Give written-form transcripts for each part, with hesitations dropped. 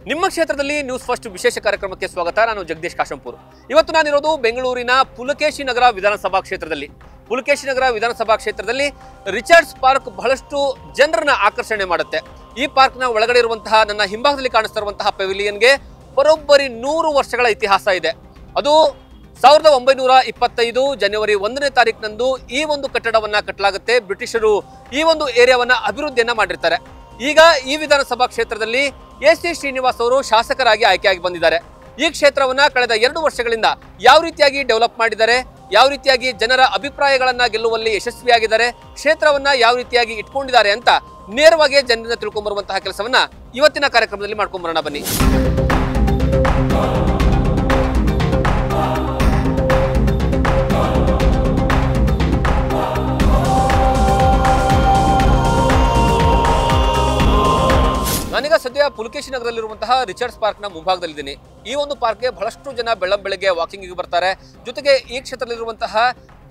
ನಿಮ್ಮ ಕ್ಷೇತ್ರದಲ್ಲಿ news first ವಿಶೇಷ ಕಾರ್ಯಕ್ರಮಕ್ಕೆ ಸ್ವಾಗತ. ನಾನು ಜಗದೀಶ್ ಕಾಶಂಪುರ್. ಇವತ್ತು ನಾನಿರೋದು ಬೆಂಗಳೂರಿನ ಪುಲಕೇಶಿ ನಗರ ವಿಧಾನಸಭಾ ಕ್ಷೇತ್ರದಲ್ಲಿ. ಪುಲಕೇಶಿ ನಗರ ವಿಧಾನಸಭಾ ಕ್ಷೇತ್ರದಲ್ಲಿ ರಿಚರ್ಡ್ಸ್ ಪಾರ್ಕ್ ಬಹಳಷ್ಟು ಜನರನ್ನ ಆಕರ್ಷಣೆ ಮಾಡುತ್ತೆ. ಈ ಪಾರ್ಕ್ನ ಒಳಗಡೆ ಇರುವಂತಹ ನನ್ನ ಹಿಂಭಾಗದಲ್ಲಿ ಕಾಣಿಸ್ತಾ ಇರುವಂತಹ ಪೆವಿಲಿಯನ್ಗೆ ಬರೋಬ್ಬರಿ 100 ವರ್ಷಗಳ ಇತಿಹಾಸ ಇದೆ. ಅದು 1925 ಜನವರಿ 1ನೇ ತಾರೀಕಿನಂದು ಈ ಒಂದು ಕಟ್ಟಡವನ್ನ ಕಟ್ಟಲಾಗುತ್ತೆ. ಬ್ರಿಟಿಷರು ಈ ಒಂದು ಏರಿಯಾವನ್ನ ಅಭಿವೃದ್ಧಿಯನ್ನ ಮಾಡಿರ್ತಾರೆ. ಈಗ ಈ ವಿಧಾನಸಭಾ ಕ್ಷೇತ್ರದಲ್ಲಿ ಎಸಿ ಶ್ರೀನಿವಾಸ್ ಅವರು ಶಾಸಕರಾಗಿ ಆಯ್ಕೆಯಾಗಿ ಬಂದಿದ್ದಾರೆ. ಈ ಕ್ಷೇತ್ರವನ್ನ ಕಳೆದ 2 ವರ್ಷಗಳಿಂದ ಯಾವ ರೀತಿಯಾಗಿ ಡೆವಲಪ್ ಮಾಡಿದ್ದಾರೆ, ಯಾವ ರೀತಿಯಾಗಿ ಜನರ ಅಭಿಪ್ರಾಯಗಳನ್ನ ಗೆಲ್ಲುವಲ್ಲಿ ಯಶಸ್ವಿಯಾಗಿದ್ದಾರೆ, ಕ್ಷೇತ್ರವನ್ನ ಯಾವ ರೀತಿಯಾಗಿ ಇಟ್ಕೊಂಡಿದ್ದಾರೆ ಅಂತ ನೇರವಾಗಿ ಜನರಿಂದ ತಿಳ್ಕೊಂಡ್ಬರುವಂತಹ ಕೆಲಸವನ್ನ ಇವತ್ತಿನ ಕಾರ್ಯಕ್ರಮದಲ್ಲಿ ಮಾಡ್ಕೊಂಡ್ಬರೋಣ ಬನ್ನಿ. ನಾನೀಗ ಸದ್ಯ ಪುಲಕೇಶಿ ನಗರದಲ್ಲಿರುವಂತಹ ರಿಚರ್ಡ್ಸ್ ಪಾರ್ಕ್ನ ಮುಂಭಾಗದಲ್ಲಿದ್ದೀನಿ. ಈ ಒಂದು ಪಾರ್ಕ್ಗೆ ಬಹಳಷ್ಟು ಜನ ಬೆಳಗ್ಗೆ ವಾಕಿಂಗಿಗೆ ಬರ್ತಾರೆ. ಜೊತೆಗೆ ಈ ಕ್ಷೇತ್ರದಲ್ಲಿರುವಂತಹ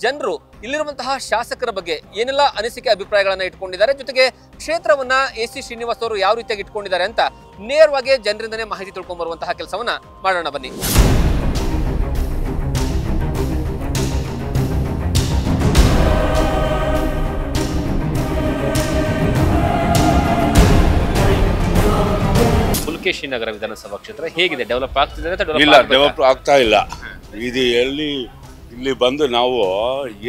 ಜನರು ಇಲ್ಲಿರುವಂತಹ ಶಾಸಕರ ಬಗ್ಗೆ ಏನೆಲ್ಲ ಅನಿಸಿಕೆ ಅಭಿಪ್ರಾಯಗಳನ್ನ ಇಟ್ಕೊಂಡಿದ್ದಾರೆ, ಜೊತೆಗೆ ಕ್ಷೇತ್ರವನ್ನ ಎಸಿ ಶ್ರೀನಿವಾಸ್ ಅವರು ಯಾವ ರೀತಿಯಾಗಿ ಇಟ್ಕೊಂಡಿದ್ದಾರೆ ಅಂತ ನೇರವಾಗಿ ಜನರಿಂದನೇ ಮಾಹಿತಿ ತಿಳ್ಕೊಂಡ್ ಬರುವಂತಹ ಕೆಲಸವನ್ನ ಮಾಡೋಣ ಬನ್ನಿ. ಪುಲಕೇಶಿ ನಗರ ವಿಧಾನಸಭಾ ಕ್ಷೇತ್ರ ಹೇಗಿದೆ? ಡೆವಲಪ್ ಆಗ್ತಿದೆ ಅಂತ? ಇಲ್ಲ, ಡೆವಲಪ್ ಆಗ್ತಾ ಇಲ್ಲ. ಇದು ಇಲ್ಲಿ ಬಂದು ನಾವು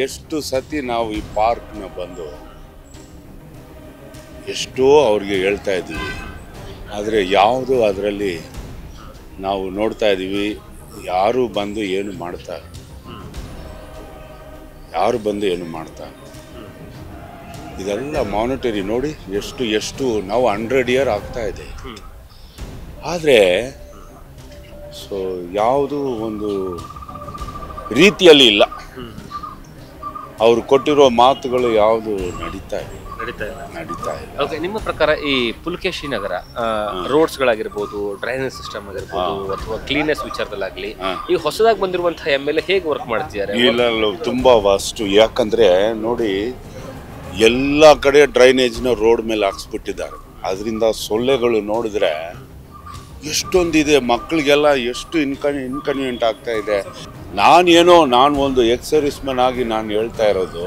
ಎಷ್ಟು ಸತಿ ನಾವು ಈ ಪಾರ್ಕ್ನ ಬಂದು ಎಷ್ಟೋ ಅವ್ರಿಗೆ ಹೇಳ್ತಾ ಇದ್ದೀವಿ, ಆದರೆ ಯಾವುದು ಅದರಲ್ಲಿ ನಾವು ನೋಡ್ತಾ ಇದ್ದೀವಿ. ಯಾರು ಬಂದು ಏನು ಮಾಡ್ತಾ ಇದೆಲ್ಲ ಮಾನಿಟರಿ ನೋಡಿ, ಎಷ್ಟು ನಾವು 100 ಇಯರ್ ಆಗ್ತಾ ಇದೆ. ಆದರೆ ಯಾವುದು ಒಂದು ರೀತಿಯಲ್ಲಿ ಇಲ್ಲ. ಅವರು ಕೊಟ್ಟಿರೋ ಮಾತುಗಳು ಯಾವುದು ನಡೀತಾ ಇಲ್ಲ. ಓಕೆ, ನಿಮ್ಮ ಪ್ರಕಾರ ಈ ಪುಲಕೇಶಿ ನಗರ ರೋಡ್ಸ್ಗಳಾಗಿರ್ಬೋದು, ಡ್ರೈನೇಜ್ ಸಿಸ್ಟಮ್ ಆಗಿರ್ಬೋದು, ಅಥವಾ ಕ್ಲೀನೆಸ್ ವಿಚಾರದಲ್ಲಾಗಲಿ ಈ ಹೊಸದಾಗಿ ಬಂದಿರುವಂತಹ MLA ಹೇಗೆ ವರ್ಕ್ ಮಾಡ್ತಿದ್ದಾರೆ? ಇಲ್ಲ, ತುಂಬ ವಾಸ್ಟು. ಯಾಕಂದರೆ ನೋಡಿ, ಎಲ್ಲ ಕಡೆ ಡ್ರೈನೇಜ್ನ ರೋಡ್ ಮೇಲೆ ಹಾಕ್ಸ್ಬಿಟ್ಟಿದ್ದಾರೆ. ಅದರಿಂದ ಸೊಳ್ಳೆಗಳು ನೋಡಿದ್ರೆ ಎಷ್ಟೊಂದಿದೆ, ಮಕ್ಕಳಿಗೆಲ್ಲ ಎಷ್ಟು ಇನ್ಕನ್ವೀನಿಯಂಟ್ ಆಗ್ತಾ ಇದೆ. ನಾನು ಒಂದು ಎಕ್ಸರ್ವಿಸ್ಮನ್ ಆಗಿ ನಾನು ಹೇಳ್ತಾ ಇರೋದು,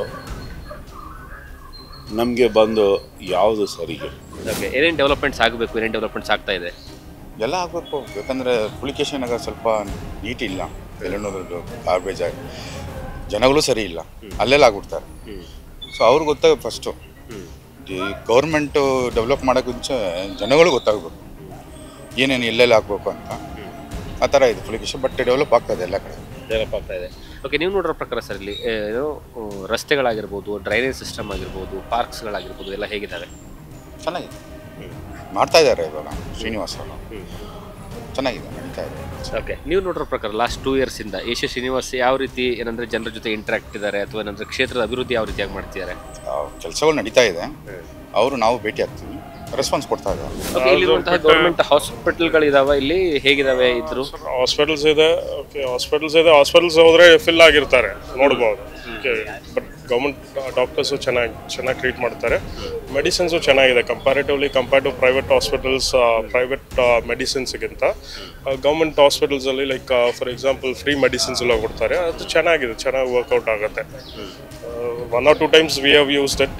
ನಮಗೆ ಬಂದು ಯಾವುದು ಸರಿಗೆ ಏನೇನು ಡೆವಲಪ್ಮೆಂಟ್ಸ್ ಆಗಬೇಕು, ಏನೇನು ಡೆವಲಪ್ಮೆಂಟ್ಸ್ ಆಗ್ತಾ ಇದೆ ಎಲ್ಲ ಆಗಬೇಕು. ಯಾಕಂದರೆ ಪುಲಕೇಶಿ ನಗರ ಸ್ವಲ್ಪ ನೀಟ್ ಇಲ್ಲ, ಎಲ್ಲನೂ ಗಾರ್ಬೇಜ್ ಆಗಿ, ಜನಗಳು ಸರಿ ಇಲ್ಲ, ಅಲ್ಲೆಲ್ಲ ಆಗ್ಬಿಡ್ತಾರೆ. ಸೊ ಅವ್ರಿಗೆ ಗೊತ್ತಾಗ ಫಸ್ಟು ಈ ಗೌರ್ಮೆಂಟು ಡೆವಲಪ್ ಮಾಡೋಕ್ಕೆ ಮುಂಚೆ ಜನಗಳು ಗೊತ್ತಾಗಬೇಕು ಏನೇನು ಎಲ್ಲೆಲ್ಲ ಆಗಬೇಕು ಅಂತ. ಆ ಥರ ಇದೆ ಪುಲಕೇಶಿ. ಬಟ್ ಡೆವಲಪ್ ಆಗ್ತಾಯಿದೆ, ಎಲ್ಲ ಕಡೆ ಡೆವಲಪ್ ಆಗ್ತಾ ಇದೆ. ಓಕೆ, ನೀವು ನೋಡೋ ಪ್ರಕಾರ ಸರ್ ಇಲ್ಲಿ ರಸ್ತೆಗಳಾಗಿರ್ಬೋದು, ಡ್ರೈನೇಜ್ ಸಿಸ್ಟಮ್ ಆಗಿರ್ಬೋದು, ಪಾರ್ಕ್ಸ್ಗಳಾಗಿರ್ಬೋದು ಎಲ್ಲ ಹೇಗಿದ್ದಾವೆ? ಚೆನ್ನಾಗಿದೆ, ಮಾಡ್ತಾ ಇದ್ದಾರೆ ಇವಾಗ ಶ್ರೀನಿವಾಸ್ ಅವರು. ಚೆನ್ನಾಗಿದೆ, ನಡೀತಾ ಇದೆ. ಓಕೆ, ನೀವು ನೋಡೋ ಪ್ರಕಾರ ಲಾಸ್ಟ್ 2 ಇಯರ್ಸಿಂದ ಎಸಿ ಶ್ರೀನಿವಾಸ್ ಯಾವ ರೀತಿ ಏನಂದರೆ ಜನರ ಜೊತೆ ಇಂಟ್ರಾಕ್ಟ್ ಇದ್ದಾರೆ, ಅಥವಾ ಏನಂದರೆ ಕ್ಷೇತ್ರದ ಅಭಿವೃದ್ಧಿ ಯಾವ ರೀತಿಯಾಗಿ ಮಾಡ್ತಿದ್ದಾರೆ? ಕೆಲಸಗಳು ನಡೀತಾ ಇದೆ. ನಾವು ಭೇಟಿ ಆಗ್ತೀವಿ, ರೆಸ್ಪಾನ್ಸ್ ಕೊಡ್ತಾ ಇದ್ದಾರೆ. ಇಲ್ಲಿರುವಂತಹ ಗೌರ್ಮೆಂಟ್ ಹಾಸ್ಪಿಟಲ್ಗಳಿದಾವೆ, ಇಲ್ಲಿ ಹೇಗಿದಾವೆ? ಇದ್ರು ಹಾಸ್ಪಿಟಲ್ಸ್ ಇದೆ. ಓಕೆ, ಹಾಸ್ಪಿಟಲ್ಸ್ ಹೋದ್ರೆ ಫಿಲ್ ಆಗಿರ್ತಾರೆ, ನೋಡ್ಬೋದು. ಓಕೆ, ಬಟ್ ಗೌರ್ಮೆಂಟ್ ಡಾಕ್ಟರ್ಸು ಚೆನ್ನಾಗಿ ಟ್ರೀಟ್ ಮಾಡ್ತಾರೆ. ಮೆಡಿಸಿನ್ಸು ಚೆನ್ನಾಗಿದೆ compare to private hospitals. Private ಮೆಡಿಸಿನ್ಸ್ಗಿಂತ ಗೌರ್ಮೆಂಟ್ ಹಾಸ್ಪಿಟಲ್ಸಲ್ಲಿ like for example free medicines ಎಲ್ಲ ಕೊಡ್ತಾರೆ. ಅದು ಚೆನ್ನಾಗಿ ವರ್ಕೌಟ್ ಆಗುತ್ತೆ. 1 or 2 times we have used it.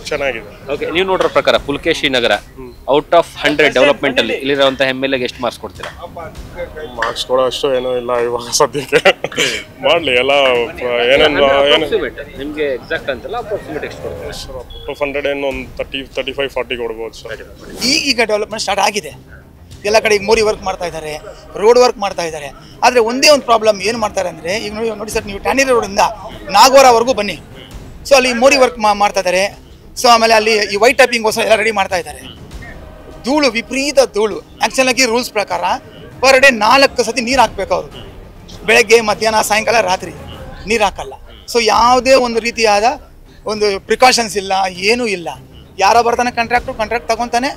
ಚೆನ್ನಾಗಿದೆ. ಓಕೆ, ನೀವು ನೋಡೋ ಪ್ರಕಾರ ಪುಲಕೇಶಿ ನಗರ ಔಟ್ ಆಫ್ 100 ಡೆವಲಪ್ಮೆಂಟ್ ಅಲ್ಲಿ ಇಲ್ಲಿರುವಂತಹ MLA ಗೆ ಎಷ್ಟು ಮಾರ್ಕ್ಸ್ ಕೊಡ್ತೀರಾ? ಮಾರ್ಕ್ಸ್ ಕೊಡೋ ಅಷ್ಟು ಏನೂ ಇಲ್ಲ ಇವಾಗ ಸದ್ಯಕ್ಕೆ. ಮಾಡಲಿ ಎಲ್ಲ ನಿಮಗೆ ಎಕ್ಸಾಕ್ಟ್ ಅಂತಲ್ಲ, ಅಪ್ರಾಕ್ಸಿಮೇಟ್ ಎಷ್ಟು ಕೊಡ್ತೀರಾ? ಔಟ್ ಆಫ್ 100 ಏನು ಒಂದು 35-40 ಕೊಡ್ಬೋದು ಸರ್. ಈಗ ಡೆವಲಪ್ಮೆಂಟ್ ಸ್ಟಾರ್ಟ್ ಆಗಿದೆ. ಎಲ್ಲ ಕಡೆ ಈಗ ಮೋರಿ ವರ್ಕ್ ಮಾಡ್ತಾ ಇದ್ದಾರೆ, ರೋಡ್ ವರ್ಕ್ ಮಾಡ್ತಾ ಇದ್ದಾರೆ. ಆದರೆ ಒಂದೇ ಒಂದು ಪ್ರಾಬ್ಲಮ್ ಏನು ಮಾಡ್ತಾರೆ ಅಂದರೆ, ಈಗ ನೋಡಿ ಸರ್, ನೀವು ಟ್ಯಾನಿರಿ ರೋಡಿಂದ ನಾಗವರವರೆಗೂ ಬನ್ನಿ. ಸೊ ಅಲ್ಲಿ ಮೋರಿ ವರ್ಕ್ ಮಾಡ್ತಾ ಇದ್ದಾರೆ. ಸೊ ಆಮೇಲೆ ಅಲ್ಲಿ ಈ ವೈಟ್ ಟೈಪಿಂಗ್ಗೋಸ್ಕರ ಎಲ್ಲ ರೆಡಿ ಮಾಡ್ತಾ ಇದ್ದಾರೆ. ಧೂಳು, ವಿಪರೀತ ಧೂಳು. ಆ್ಯಕ್ಚುಲಾಗಿ ರೂಲ್ಸ್ ಪ್ರಕಾರ ಪರ್ ಡೇ 4 ಸತಿ ನೀರು ಹಾಕಬೇಕು ಅವರು. ಬೆಳಗ್ಗೆ, ಮಧ್ಯಾಹ್ನ, ಸಾಯಂಕಾಲ, ರಾತ್ರಿ ನೀರು ಹಾಕಲ್ಲ. ಸೊ ಯಾವುದೇ ಒಂದು ರೀತಿಯಾದ ಒಂದು ಪ್ರಿಕಾಷನ್ಸ್ ಇಲ್ಲ, ಏನೂ ಇಲ್ಲ. ಯಾರೋ ಬರ್ತಾನೆ, ಕಾಂಟ್ರಾಕ್ಟ್ ತಗೊತಾನೆ,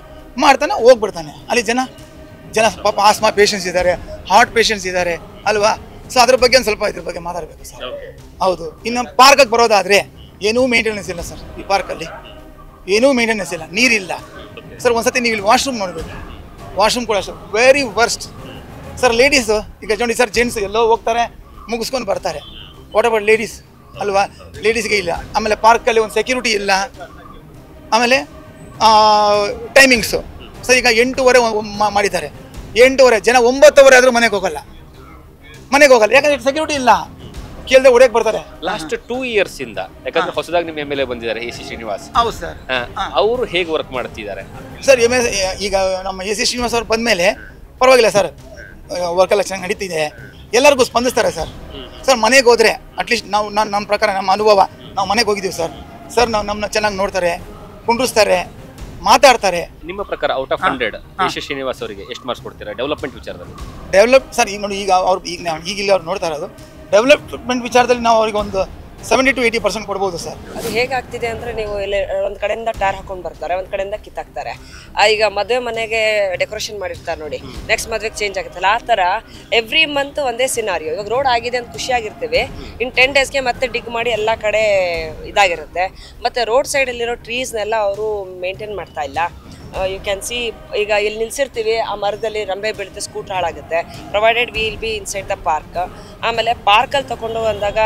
ಮಾಡ್ತಾನೆ, ಹೋಗ್ಬಿಡ್ತಾನೆ. ಅಲ್ಲಿ ಜನ ಪಾಪ ಆಸ್ಮಾ ಪೇಷಂಟ್ಸ್ ಇದ್ದಾರೆ, ಹಾರ್ಟ್ ಪೇಷಂಟ್ಸ್ ಇದ್ದಾರೆ ಅಲ್ವಾ. ಸೊ ಅದ್ರ ಬಗ್ಗೆ ಒಂದು ಸ್ವಲ್ಪ ಇದ್ರ ಬಗ್ಗೆ ಮಾತಾಡಬೇಕು ಸರ್. ಹೌದು. ಇನ್ನು ಪಾರ್ಕಿಗೆ ಬರೋದಾದರೆ ಏನೂ ಮೇಂಟೆನೆನ್ಸ್ ಇಲ್ಲ ಸರ್. ಈ ಪಾರ್ಕಲ್ಲಿ ಏನೂ ಮೇಂಟೆನೆನ್ಸ್ ಇಲ್ಲ, ನೀರಿಲ್ಲ ಸರ್. ಒಂದ್ಸತಿ ನೀವು ಇಲ್ಲಿ ವಾಶ್ರೂಮ್ ನೋಡಬೇಕು, ವಾಶ್ರೂಮ್ ಕೂಡ ಅಷ್ಟೇ ವೆರಿ ವರ್ಸ್ಟ್ ಸರ್. ಲೇಡೀಸು ಈಗ ನೋಡಿ ಸರ್, ಜೆಂಟ್ಸ್ ಎಲ್ಲೋ ಹೋಗ್ತಾರೆ ಮುಗಿಸ್ಕೊಂಡು ಬರ್ತಾರೆ. ವಾಟ್ ಅಬೌಟ್ ಲೇಡೀಸ್ ಅಲ್ವಾ? ಲೇಡೀಸ್ಗೆ ಇಲ್ಲ. ಆಮೇಲೆ ಪಾರ್ಕಲ್ಲಿ ಒಂದು ಸೆಕ್ಯೂರಿಟಿ ಇಲ್ಲ. ಆಮೇಲೆ ಟೈಮಿಂಗ್ಸು ಸರ್, ಈಗ 8:30 ಮಾಡಿದ್ದಾರೆ. 8:30 ಜನ 9:00 ಆದರೂ ಮನೆಗೆ ಹೋಗಲ್ಲ. ಯಾಕಂದ್ರೆ ಸೆಕ್ಯೂರಿಟಿ ಇಲ್ಲ. ಕೇಳಿದ್ರೆ ಹೊಡೆಯಕ್ಕೆ ಬರ್ತಾರೆ. ಲಾಸ್ಟ್ 2 years ಇಂದ ಯಾಕಂದ್ರೆ ಹೊಸದಾಗಿ ನಿಮ್ಮ MLA ಬಂದಿದ್ದಾರೆ AC ಶ್ರೀನಿವಾಸ್. ಹೌದು ಸರ್. ಅವರು ಹೇಗೆ ವರ್ಕ್ ಮಾಡ್ತಿದ್ದಾರೆ ಸರ್? ಈಗ ನಮ್ಮ AC ಶ್ರೀನಿವಾಸ್ ಅವ್ರು ಬಂದಮೇಲೆ ಪರವಾಗಿಲ್ಲ ಸರ್, ವರ್ಕ್ ಎಲ್ಲ ಚೆನ್ನಾಗಿ ನಡೀತಿದೆ. ಎಲ್ಲರಿಗೂ ಸ್ಪಂದಿಸ್ತಾರೆ ಸರ್. ಮನೆಗೆ ಹೋದರೆ ಅಟ್ಲೀಸ್ಟ್ ನಮ್ಮ ಪ್ರಕಾರ, ನಮ್ಮ ಅನುಭವ, ನಾವು ಮನೆಗೆ ಹೋಗಿದ್ದೀವಿ ಸರ್ ನಮ್ಮನ್ನ ಚೆನ್ನಾಗಿ ನೋಡ್ತಾರೆ, ಕುಂಡ್ರಿಸ್ತಾರೆ, ಮಾತಾಡ್ತಾರೆ. ನಿಮ್ಮ ಪ್ರಕಾರ ಔಟ್ ಆಫ್ 100 AC ಶ್ರೀನಿವಾಸ್ ಅವರಿಗೆ ಎಷ್ಟು ಮಾರ್ಕ್ಸ್ ಕೊಡ್ತೀರಾ ಡೆವಲಪ್ಮೆಂಟ್ ವಿಚಾರದಲ್ಲಿ? ಸರ್ ಈಗ ನೋಡಿ, ಈಗ ಅವ್ರು ಈಗಿಲ್ಲ ಅವ್ರು ನೋಡ್ತಾ ಇರೋದು ಡೆವಲಪ್ಮೆಂಟ್ ವಿಚಾರದಲ್ಲಿ ನಾವು ಅವ್ರಿಗೆ ಒಂದು 70 to 80% ಕೊಡ್ಬೋದು ಸರ್. ಅದು ಹೇಗಾಗ್ತಿದೆ ಅಂದರೆ, ನೀವು ಇಲ್ಲಿ ಒಂದು ಕಡೆಯಿಂದ ಟಾರ್ ಹಾಕೊಂಡು ಬರ್ತಾರೆ, ಒಂದು ಕಡೆಯಿಂದ ಕಿತ್ತಾಕ್ತಾರೆ. ಈಗ ಮದುವೆ ಮನೆಗೆ ಡೆಕೋರೇಷನ್ ಮಾಡಿರ್ತಾರೆ ನೋಡಿ, ನೆಕ್ಸ್ಟ್ ಮದುವೆಗೆ ಚೇಂಜ್ ಆಗುತ್ತಲ್ಲ, ಆ ಥರ ಎವ್ರಿ ಮಂತ್ ಒಂದೇ ಸಿನಾರಿಯೋ. ಇವಾಗ ರೋಡ್ ಆಗಿದೆ ಅಂತ ಖುಷಿಯಾಗಿರ್ತೀವಿ, ಇನ್ನು 10 daysಗೆ ಮತ್ತೆ ಡಿಗ್ ಮಾಡಿ ಎಲ್ಲ ಕಡೆ ಇದಾಗಿರುತ್ತೆ. ಮತ್ತು ರೋಡ್ ಸೈಡಲ್ಲಿರೋ ಟ್ರೀಸ್ನೆಲ್ಲ ಅವರು ಮೇಂಟೈನ್ ಮಾಡ್ತಾ ಇಲ್ಲ. ಯು ಕ್ಯಾನ್ ಸಿ, ಈಗ ಇಲ್ಲಿ ನಿಲ್ಸಿರ್ತೀವಿ, ಆ ಮರದಲ್ಲಿ ರಂಬೆ ಬೀಳುತ್ತೆ, ಸ್ಕೂಟ್ರ್ ಹಾಳಾಗುತ್ತೆ. Provided will be inside the park. ಆಮೇಲೆ ಪಾರ್ಕಲ್ಲಿ ತೊಗೊಂಡು ಬಂದಾಗ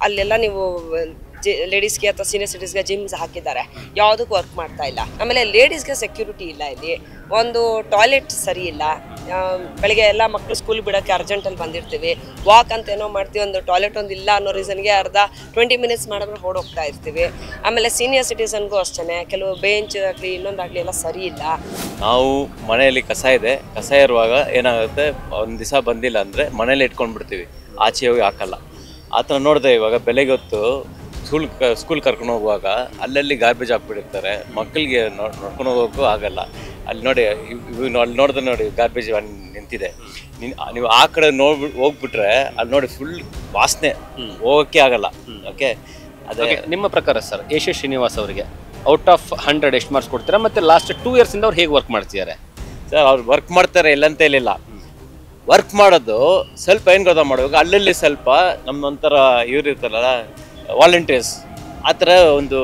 ಅಲ್ಲೆಲ್ಲ ನೀವು ಲೇಡೀಸ್ಗೆ ಅಥವಾ ಸೀನಿಯರ್ ಸಿಟಿಸ್ಗೆ ಜಿಮ್ಸ್ ಹಾಕಿದ್ದಾರೆ, ಯಾವುದಕ್ಕೂ ವರ್ಕ್ ಮಾಡ್ತಾ ಇಲ್ಲ. ಆಮೇಲೆ ಲೇಡೀಸ್ಗೆ ಸೆಕ್ಯೂರಿಟಿ ಇಲ್ಲ, ಇಲ್ಲಿ ಒಂದು ಟಾಯ್ಲೆಟ್ ಸರಿ ಇಲ್ಲ. ಬೆಳಿಗ್ಗೆ ಎಲ್ಲ ಮಕ್ಕಳು ಸ್ಕೂಲ್ ಬಿಡೋಕ್ಕೆ ಅರ್ಜೆಂಟಲ್ಲಿ ಬಂದಿರ್ತೀವಿ, ವಾಕ್ ಅಂತ ಏನೋ ಮಾಡ್ತೀವಿ, ಒಂದು ಟಾಯ್ಲೆಟ್ ಒಂದು ಇಲ್ಲ ಅನ್ನೋ ರೀಸನ್ಗೆ 20 minutes ಮಾಡಿದ್ರೆ ಹೋಗ್ತಾ ಇರ್ತೀವಿ. ಆಮೇಲೆ ಸೀನಿಯರ್ ಸಿಟಿಸನ್ಗೂ ಅಷ್ಟೇ, ಕೆಲವು ಬೆಂಚ್ ಆಗಲಿ ಇನ್ನೊಂದಾಗಲಿ ಎಲ್ಲ ಸರಿ ಇಲ್ಲ. ನಾವು ಮನೆಯಲ್ಲಿ ಕಸ ಇರುವಾಗ ಏನಾಗುತ್ತೆ, ಒಂದು ದಿವಸ ಬಂದಿಲ್ಲ ಅಂದರೆ ಮನೇಲಿ ಇಟ್ಕೊಂಡ್ಬಿಡ್ತೀವಿ, ಆಚೆ ಹೋಗಿ ಹಾಕಲ್ಲ. ಆ ಥರ ನೋಡಿದೆ. ಇವಾಗ ಬೆಳಗ್ಗೆ ಹೊತ್ತು ಸ್ಕೂಲ್ ಕರ್ಕೊಂಡು ಹೋಗುವಾಗ ಅಲ್ಲಲ್ಲಿ ಗಾರ್ಬೇಜ್ ಹಾಕ್ಬಿಟ್ಟಿರ್ತಾರೆ, ಮಕ್ಕಳಿಗೆ ನೋಡ್ಕೊಂಡು ಹೋಗೋಕ್ಕೂ ಆಗಲ್ಲ. ಅಲ್ಲಿ ನೋಡಿ, ಅಲ್ಲಿ ನೋಡಿದ್ರೆ ನೋಡಿ ಗಾರ್ಬೇಜ್ ನಿಂತಿದೆ. ನೀವು ಆ ಕಡೆ ಹೋಗ್ಬಿಟ್ರೆ ಅಲ್ಲಿ ನೋಡಿ ಫುಲ್ ವಾಸನೆ, ಹೋಗೋಕ್ಕೆ ಆಗಲ್ಲ. ಓಕೆ, ಅದೇ ನಿಮ್ಮ ಪ್ರಕಾರ ಸರ್ AC ಶ್ರೀನಿವಾಸ್ ಅವರಿಗೆ ಔಟ್ ಆಫ್ 100 ಎಷ್ಟು ಮಾರ್ಕ್ಸ್ ಕೊಡ್ತೀರಾ? ಮತ್ತು ಲಾಸ್ಟ್ 2 years ಇಂದ ಅವ್ರು ಹೇಗೆ ವರ್ಕ್ ಮಾಡ್ತಿದ್ದಾರೆ? ಸರ್, ಅವ್ರು ವರ್ಕ್ ಮಾಡ್ತಾರೆ ಇಲ್ಲ ಅಂತ ಹೇಳಿಲ್ಲ. ವರ್ಕ್ ಮಾಡೋದು ಸ್ವಲ್ಪ ಏನು ಗೊತ್ತಾ ಮಾಡಬೇಕು, ಅಲ್ಲಲ್ಲಿ ಸ್ವಲ್ಪ ನಮ್ಮೊಂಥರ ಇವ್ರು ಇರ್ತಾರಲ್ಲ ವಾಲಂಟಿಯರ್ಸ್, ಆ ಥರ ಒಂದು